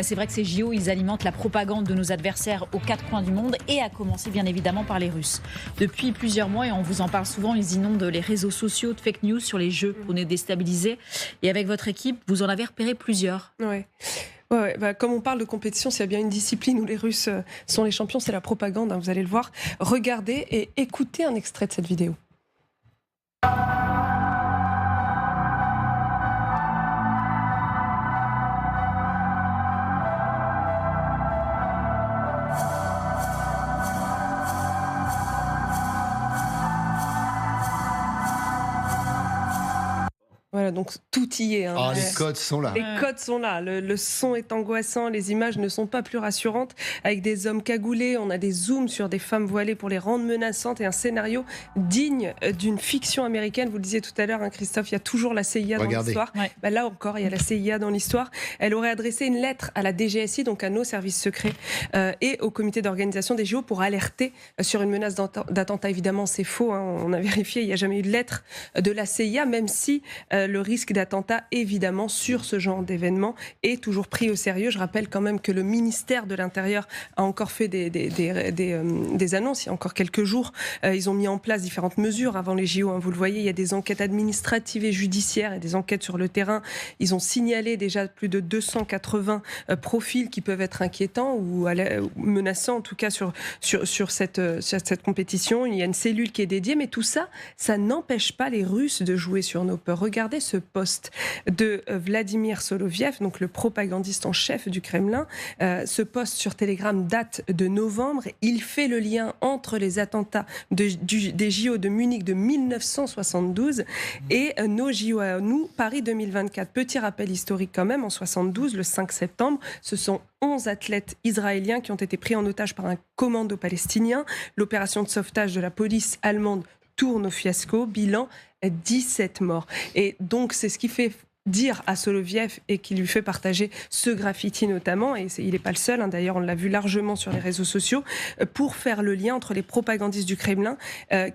C'est vrai que ces JO, ils alimentent la propagande de nos adversaires aux quatre coins du monde et à commencer bien évidemment par les Russes. Depuis plusieurs mois, et on vous en parle souvent, ils inondent les réseaux sociaux de fake news sur les Jeux pour nous déstabiliser. Et avec votre équipe, vous en avez repéré plusieurs. Ouais. Comme on parle de compétition, s'il y a bien une discipline où les Russes sont les champions, c'est la propagande, vous allez le voir. Regardez et écoutez un extrait de cette vidéo. Voilà, donc tout y est. Les codes sont là. Les codes sont là. Le son est angoissant, les images ne sont pas plus rassurantes. Avec des hommes cagoulés, on a des zooms sur des femmes voilées pour les rendre menaçantes et un scénario digne d'une fiction américaine. Vous le disiez tout à l'heure, Christophe, il y a toujours la CIA dans l'histoire. Ouais. Là encore, il y a la CIA dans l'histoire. Elle aurait adressé une lettre à la DGSI, donc à nos services secrets, et au comité d'organisation des JO pour alerter sur une menace d'attentat. Évidemment, c'est faux. On a vérifié, il n'y a jamais eu de lettre de la CIA, même si le risque d'attentat, évidemment, sur ce genre d'événement est toujours pris au sérieux. Je rappelle quand même que le ministère de l'Intérieur a encore fait des annonces. Il y a encore quelques jours, ils ont mis en place différentes mesures avant les JO. Vous le voyez, il y a des enquêtes administratives et judiciaires et des enquêtes sur le terrain. Ils ont signalé déjà plus de 280 profils qui peuvent être inquiétants ou menaçants, en tout cas sur cette compétition. Il y a une cellule qui est dédiée, mais tout ça, ça n'empêche pas les Russes de jouer sur nos peurs. Regardez ce post de Vladimir Soloviev, donc le propagandiste en chef du Kremlin. Ce post sur Telegram date de novembre. Il fait le lien entre les attentats des JO de Munich de 1972 et nos JO à nous, Paris 2024. Petit rappel historique quand même, en 72, le 5 septembre, ce sont 11 athlètes israéliens qui ont été pris en otage par un commando palestinien. L'opération de sauvetage de la police allemande tourne au fiasco, bilan 17 morts. Et donc c'est ce qui fait dire à Soloviev et qui lui fait partager ce graffiti notamment, et il n'est pas le seul, d'ailleurs on l'a vu largement sur les réseaux sociaux, pour faire le lien entre les propagandistes du Kremlin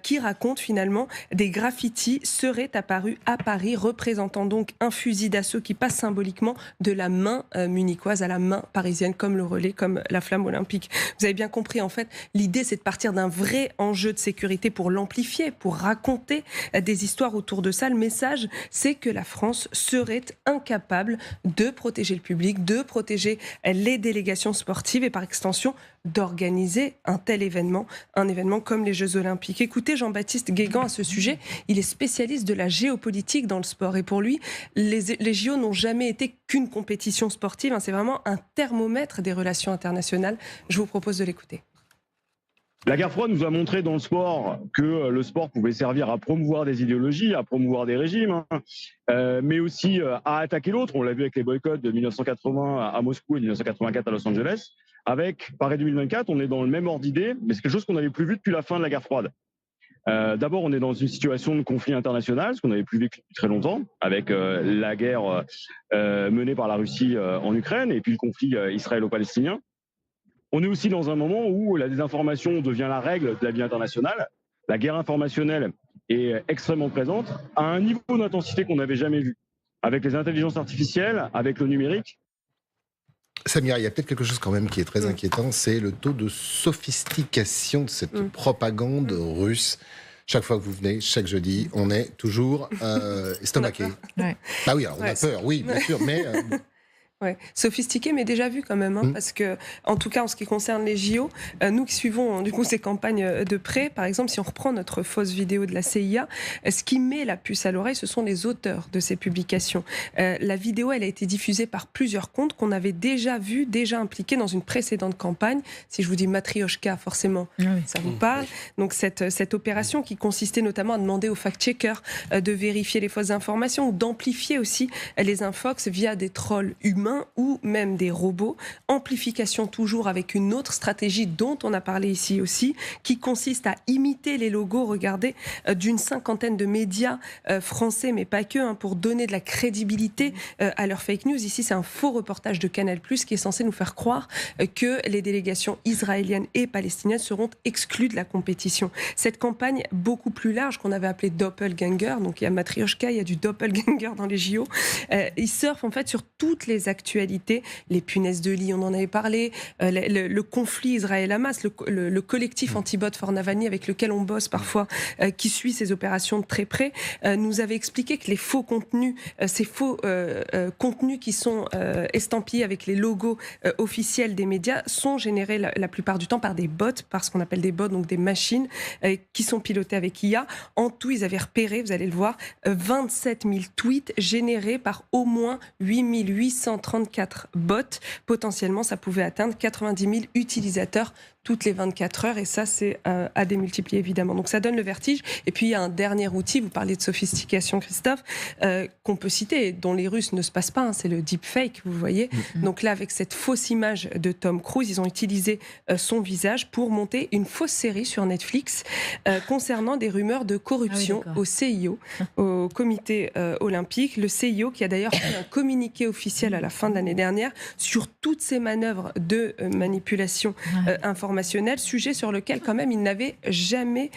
qui racontent finalement des graffitis seraient apparus à Paris, représentant donc un fusil d'assaut qui passe symboliquement de la main munichoise à la main parisienne, comme le relais, comme la flamme olympique. Vous avez bien compris, en fait, l'idée c'est de partir d'un vrai enjeu de sécurité pour l'amplifier, pour raconter des histoires autour de ça. Le message, c'est que la France serait incapable de protéger le public, de protéger les délégations sportives et par extension d'organiser un tel événement, un événement comme les Jeux Olympiques. Écoutez Jean-Baptiste Guégan à ce sujet, il est spécialiste de la géopolitique dans le sport et pour lui, les JO n'ont jamais été qu'une compétition sportive, c'est vraiment un thermomètre des relations internationales. Je vous propose de l'écouter. La guerre froide nous a montré dans le sport que le sport pouvait servir à promouvoir des idéologies, à promouvoir des régimes, mais aussi à attaquer l'autre. On l'a vu avec les boycotts de 1980 à Moscou et de 1984 à Los Angeles. Avec Paris 2024, on est dans le même ordre d'idée, mais c'est quelque chose qu'on n'avait plus vu depuis la fin de la guerre froide. D'abord, on est dans une situation de conflit international, ce qu'on n'avait plus vécu depuis très longtemps, avec la guerre menée par la Russie en Ukraine et puis le conflit israélo-palestinien. On est aussi dans un moment où la désinformation devient la règle de la vie internationale. La guerre informationnelle est extrêmement présente, à un niveau d'intensité qu'on n'avait jamais vu. Avec les intelligences artificielles, avec le numérique. Samira, il y a peut-être quelque chose quand même qui est très inquiétant, c'est le taux de sophistication de cette propagande russe. Chaque fois que vous venez, chaque jeudi, on est toujours estomaqué. Ah oui, alors on a peur, oui, bien sûr, mais... Ouais, sophistiqué mais déjà vu quand même, parce que en tout cas en ce qui concerne les JO, nous qui suivons du coup ces campagnes de près, par exemple si on reprend notre fausse vidéo de la CIA, ce qui met la puce à l'oreille, ce sont les auteurs de ces publications. La vidéo, elle a été diffusée par plusieurs comptes qu'on avait déjà vu, déjà impliqués dans une précédente campagne. Si je vous dis Matryoshka, forcément, ça vous parle. Donc cette opération qui consistait notamment à demander aux fact-checkers de vérifier les fausses informations ou d'amplifier aussi les infox via des trolls humains ou même des robots. Amplification toujours avec une autre stratégie dont on a parlé ici aussi, qui consiste à imiter les logos, regardez, d'une cinquantaine de médias français, mais pas que, pour donner de la crédibilité à leurs fake news. Ici, c'est un faux reportage de Canal+, qui est censé nous faire croire que les délégations israéliennes et palestiniennes seront exclues de la compétition. Cette campagne beaucoup plus large qu'on avait appelée Doppelganger, donc il y a Matryoshka, il y a du Doppelganger dans les JO, ils surfent en fait sur toutes les actions l'actualité, les punaises de lit, on en avait parlé, le conflit Israël-Hamas, le collectif Anti-Bot for Navalny avec lequel on bosse parfois, qui suit ces opérations de très près, nous avait expliqué que les faux contenus, ces faux contenus qui sont estampillés avec les logos officiels des médias sont générés la plupart du temps par des bots, par ce qu'on appelle des bots, donc des machines qui sont pilotées avec IA. En tout, ils avaient repéré, vous allez le voir, 27 000 tweets générés par au moins 8 834 bots. Potentiellement, ça pouvait atteindre 90 000 utilisateurs toutes les 24 heures, et ça, c'est à démultiplier, évidemment. Donc, ça donne le vertige. Et puis, il y a un dernier outil, vous parliez de sophistication, Christophe, qu'on peut citer, dont les Russes ne se passent pas, c'est le deepfake, vous voyez. Donc là, avec cette fausse image de Tom Cruise, ils ont utilisé son visage pour monter une fausse série sur Netflix concernant des rumeurs de corruption au CIO, au comité olympique. Le CIO qui a d'ailleurs fait un communiqué officiel à la fin de l'année dernière sur toutes ces manœuvres de manipulation informationnelle, sujet sur lequel quand même il n'avait jamais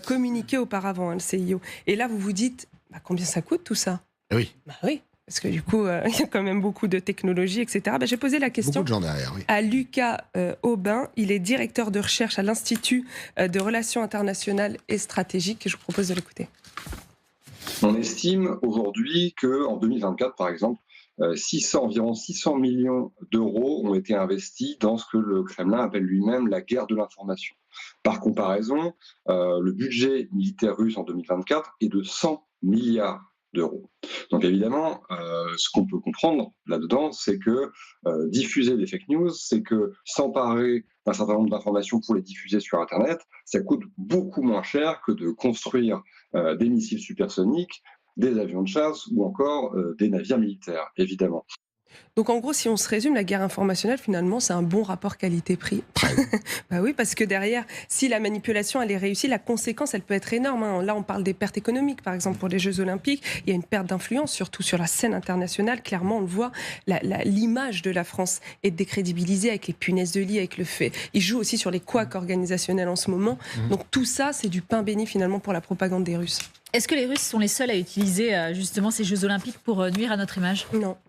communiqué auparavant, le CIO. Et là, vous vous dites, combien ça coûte tout ça ? Oui. Oui. Parce que du coup, il y a quand même beaucoup de technologies, etc. J'ai posé la question beaucoup de gens derrière, oui. à Lucas Aubin. Il est directeur de recherche à l'Institut de Relations internationales et stratégiques. Je vous propose de l'écouter. On estime aujourd'hui qu'en 2024, par exemple, environ 600 millions d'euros ont été investis dans ce que le Kremlin appelle lui-même la guerre de l'information. Par comparaison, le budget militaire russe en 2024 est de 100 milliards d'euros. Donc évidemment, ce qu'on peut comprendre là-dedans, c'est que diffuser des fake news, c'est que s'emparer d'un certain nombre d'informations pour les diffuser sur Internet, ça coûte beaucoup moins cher que de construire des missiles supersoniques, des avions de chasse ou encore des navires militaires, évidemment. Donc en gros, si on se résume, la guerre informationnelle, finalement, c'est un bon rapport qualité-prix. Bah oui, parce que derrière, si la manipulation, elle est réussie, la conséquence, elle peut être énorme. Là, on parle des pertes économiques, par exemple, pour les Jeux Olympiques. Il y a une perte d'influence, surtout sur la scène internationale. Clairement, on le voit, l'image de la France est décrédibilisée avec les punaises de lit, avec le fait. Ils jouent aussi sur les couacs organisationnels en ce moment. Donc tout ça, c'est du pain béni, finalement, pour la propagande des Russes. Est-ce que les Russes sont les seuls à utiliser justement ces Jeux Olympiques pour nuire à notre image ?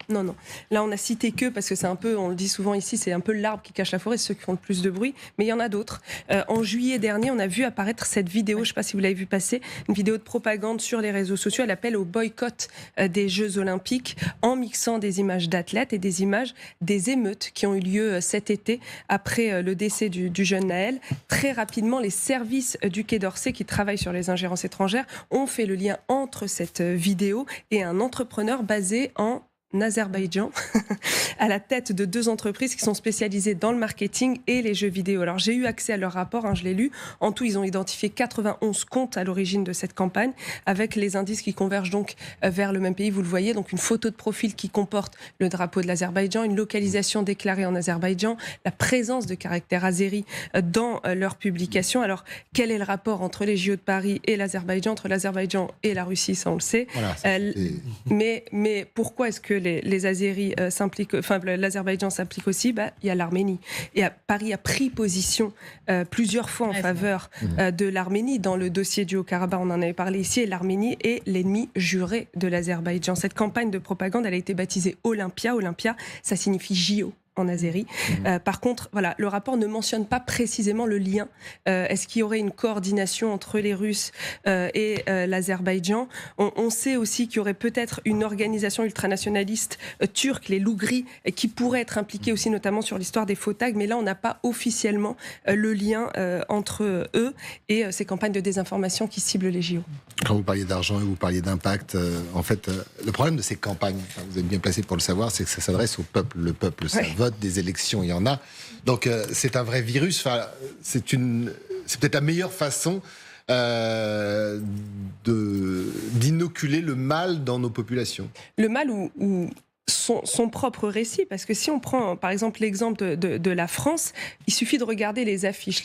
Non. Là, on a cité que, parce que c'est un peu, on le dit souvent ici, c'est un peu l'arbre qui cache la forêt, c'est ceux qui font le plus de bruit, mais il y en a d'autres. En juillet dernier, on a vu apparaître cette vidéo, je ne sais pas si vous l'avez vu passer, une vidéo de propagande sur les réseaux sociaux. Elle appelle au boycott des Jeux Olympiques en mixant des images d'athlètes et des images des émeutes qui ont eu lieu cet été après le décès du jeune Naël. Très rapidement, les services du Quai d'Orsay qui travaillent sur les ingérences étrangères ont fait le lien entre cette vidéo et un entrepreneur basé en Azerbaïdjan, à la tête de 2 entreprises qui sont spécialisées dans le marketing et les jeux vidéo. Alors j'ai eu accès à leur rapport, je l'ai lu. En tout, ils ont identifié 91 comptes à l'origine de cette campagne, avec les indices qui convergent donc vers le même pays. Vous le voyez, donc une photo de profil qui comporte le drapeau de l'Azerbaïdjan, une localisation déclarée en Azerbaïdjan, la présence de caractère azéri dans leur publication. Alors quel est le rapport entre les JO de Paris et l'Azerbaïdjan, entre l'Azerbaïdjan et la Russie, ça on le sait. Voilà, mais pourquoi est-ce que les Azéris s'impliquent, enfin l'Azerbaïdjan s'implique aussi? Il y a l'Arménie. Et Paris a pris position plusieurs fois en faveur de l'Arménie. Dans le dossier du Haut-Karabakh, on en avait parlé ici, et l'Arménie est l'ennemi juré de l'Azerbaïdjan. Cette campagne de propagande, elle a été baptisée Olympia. Olympia, ça signifie JO en azéri. Par contre, voilà, le rapport ne mentionne pas précisément le lien. Est-ce qu'il y aurait une coordination entre les Russes et l'Azerbaïdjan? On sait aussi qu'il y aurait peut-être une organisation ultranationaliste turque, les Lougri, qui pourrait être impliquée aussi notamment sur l'histoire des faux tags, mais là on n'a pas officiellement le lien entre eux et ces campagnes de désinformation qui ciblent les JO. Quand vous parliez d'argent et vous parliez d'impact, en fait, le problème de ces campagnes, vous êtes bien placé pour le savoir, c'est que ça s'adresse au peuple. Le peuple, ça vote, des élections, il y en a. Donc c'est un vrai virus. Enfin, c'est peut-être la meilleure façon d'inoculer le mal dans nos populations. Le mal ou son propre récit, parce que si on prend par exemple l'exemple de la France, il suffit de regarder les affiches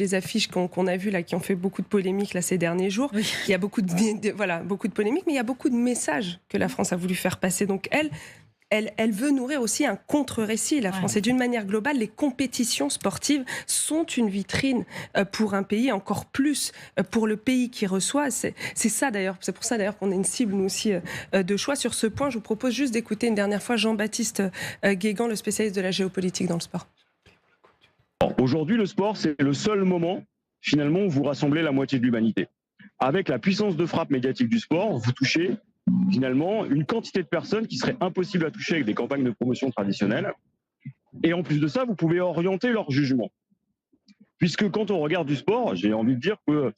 qu'on a vues là, qui ont fait beaucoup de polémiques là, ces derniers jours. Oui. Il y a beaucoup de polémiques, mais il y a beaucoup de messages que la France a voulu faire passer. Donc elle elle veut nourrir aussi un contre-récit, la France. Et d'une manière globale, les compétitions sportives sont une vitrine pour un pays, encore plus pour le pays qui reçoit. C'est pour ça d'ailleurs qu'on est une cible, nous aussi, de choix. Sur ce point, je vous propose juste d'écouter une dernière fois Jean-Baptiste Guégan, le spécialiste de la géopolitique dans le sport. Aujourd'hui, le sport, c'est le seul moment, finalement, où vous rassemblez la moitié de l'humanité. Avec la puissance de frappe médiatique du sport, vous touchez finalement une quantité de personnes qui serait impossible à toucher avec des campagnes de promotion traditionnelles. Et en plus de ça, vous pouvez orienter leur jugement. Puisque quand on regarde du sport, j'ai envie de dire que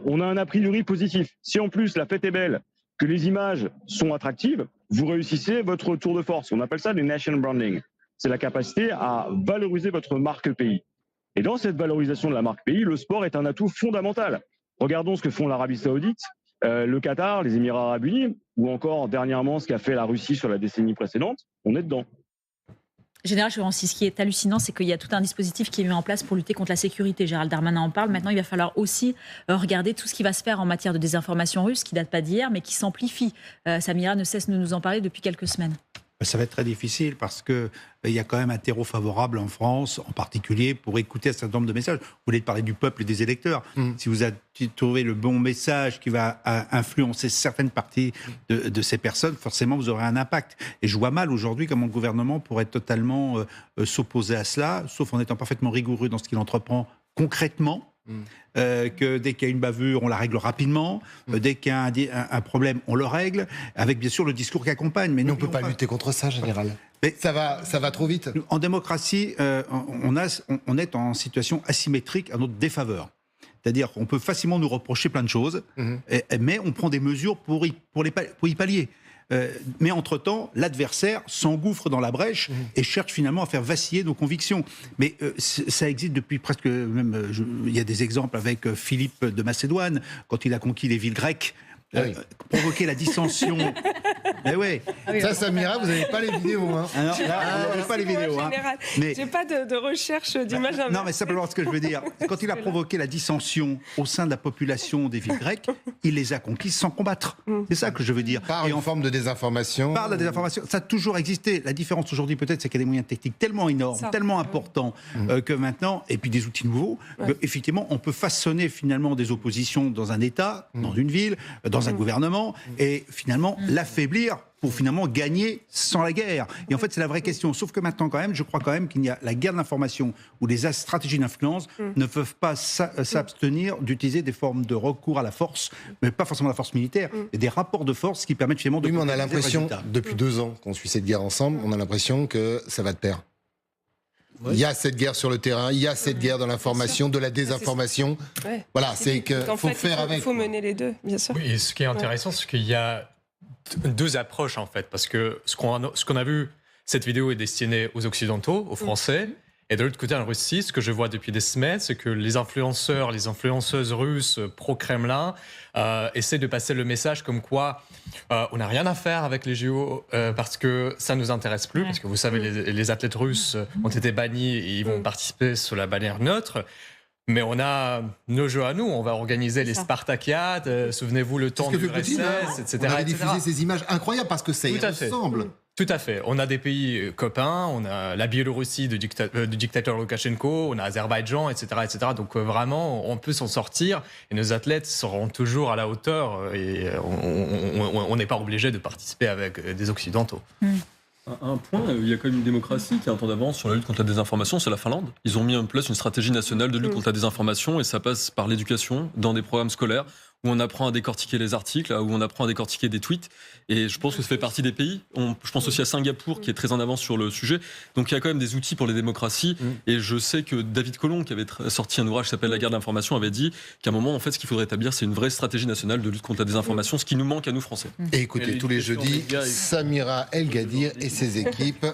on a un a priori positif. Si en plus la fête est belle, que les images sont attractives, vous réussissez votre tour de force. On appelle ça du nation branding. C'est la capacité à valoriser votre marque pays. Et dans cette valorisation de la marque pays, le sport est un atout fondamental. Regardons ce que font l'Arabie Saoudite, le Qatar, les Émirats Arabes Unis, ou encore dernièrement ce qu'a fait la Russie sur la décennie précédente. On est dedans. Général Chevrancy, ce qui est hallucinant, c'est qu'il y a tout un dispositif qui est mis en place pour lutter contre la sécurité. Gérald Darmanin en parle. Maintenant, il va falloir aussi regarder tout ce qui va se faire en matière de désinformation russe, qui ne date pas d'hier, mais qui s'amplifie. Samira ne cesse de nous en parler depuis quelques semaines. Ça va être très difficile parce qu'il y a quand même un terreau favorable en France, en particulier pour écouter un certain nombre de messages. Vous voulez parler du peuple et des électeurs. Si vous avez trouvé le bon message qui va influencer certaines parties de ces personnes, forcément vous aurez un impact. Et je vois mal aujourd'hui comment le gouvernement pourrait totalement s'opposer à cela, sauf en étant parfaitement rigoureux dans ce qu'il entreprend concrètement. Que dès qu'il y a une bavure, on la règle rapidement. Dès qu'il y a un problème, on le règle, avec bien sûr le discours qui accompagne. Mais on ne peut pas lutter contre ça, général. Mais ça va trop vite. En démocratie, on est en situation asymétrique à notre défaveur. C'est-à-dire qu'on peut facilement nous reprocher plein de choses, mais on prend des mesures pour y pallier. Mais entre-temps, l'adversaire s'engouffre dans la brèche et cherche finalement à faire vaciller nos convictions. Mais ça existe depuis presque... il y a des exemples avec Philippe de Macédoine, quand il a conquis les villes grecques, provoquer la dissension. Mais ouais. Ça, Samira, vous n'avez pas les vidéos. Hein. Alors, là, on n'a pas les vidéos. Mais j'ai pas de recherche d'images. Non, mais simplement ce que je veux dire. Quand il a provoqué la dissension au sein de la population des villes grecques, il les a conquises sans combattre. C'est ça que je veux dire. Par une forme de désinformation. Par la désinformation. Ça a toujours existé. La différence aujourd'hui, peut-être, c'est qu'il y a des moyens techniques tellement énormes, tellement importants que maintenant, et puis des outils nouveaux, qu'effectivement, on peut façonner finalement des oppositions dans un État, dans une ville, dans un gouvernement, et finalement l'affaiblir pour finalement gagner sans la guerre. Et en fait, c'est la vraie question. Sauf que maintenant, quand même, je crois quand même qu'il y a la guerre d'information ou les stratégies d'influence ne peuvent pas s'abstenir d'utiliser des formes de recours à la force, mais pas forcément la force militaire, et des rapports de force qui permettent finalement de... Oui, mais on a l'impression, depuis 2 ans qu'on suit cette guerre ensemble, on a l'impression que ça va de pair. Il y a cette guerre sur le terrain, il y a cette guerre dans l'information, de la désinformation. Voilà, c'est qu'il faut faire avec. Il faut mener les deux, bien sûr. Oui, et ce qui est intéressant, c'est qu'il y a 2 approches, en fait, parce que ce qu'on a vu, cette vidéo est destinée aux Occidentaux, aux Français, et de l'autre côté, en Russie, ce que je vois depuis des semaines, c'est que les influenceurs, les influenceuses russes pro-Kremlin essaient de passer le message comme quoi on n'a rien à faire avec les JO parce que ça ne nous intéresse plus, parce que vous savez, les athlètes russes ont été bannis et ils vont participer sous la bannière neutre. Mais on a nos jeux à nous, on va organiser les Spartakiades, souvenez-vous le temps de l'URSS, etc. On avait diffusé ces images incroyables parce que ça y ressemble. Tout à fait. On a des pays copains, on a la Biélorussie du dictateur Loukachenko, on a Azerbaïdjan, etc. etc. Donc vraiment, on peut s'en sortir et nos athlètes seront toujours à la hauteur et on n'est pas obligé de participer avec des Occidentaux. Un point, il y a quand même une démocratie qui a un temps d'avance sur la lutte contre la désinformation, c'est la Finlande. Ils ont mis en place une stratégie nationale de lutte contre la désinformation et ça passe par l'éducation dans des programmes scolaires où on apprend à décortiquer les articles, où on apprend à décortiquer des tweets. Et je pense que ça fait partie des pays. Je pense aussi à Singapour qui est très en avance sur le sujet. Donc il y a quand même des outils pour les démocraties. Et je sais que David Colomb, qui avait sorti un ouvrage qui s'appelle La guerre de l'information, avait dit qu'à un moment, en fait, ce qu'il faudrait établir, c'est une vraie stratégie nationale de lutte contre la désinformation, ce qui nous manque à nous Français. Et écoutez, tous les jeudis, Samira El Gadir et ses équipes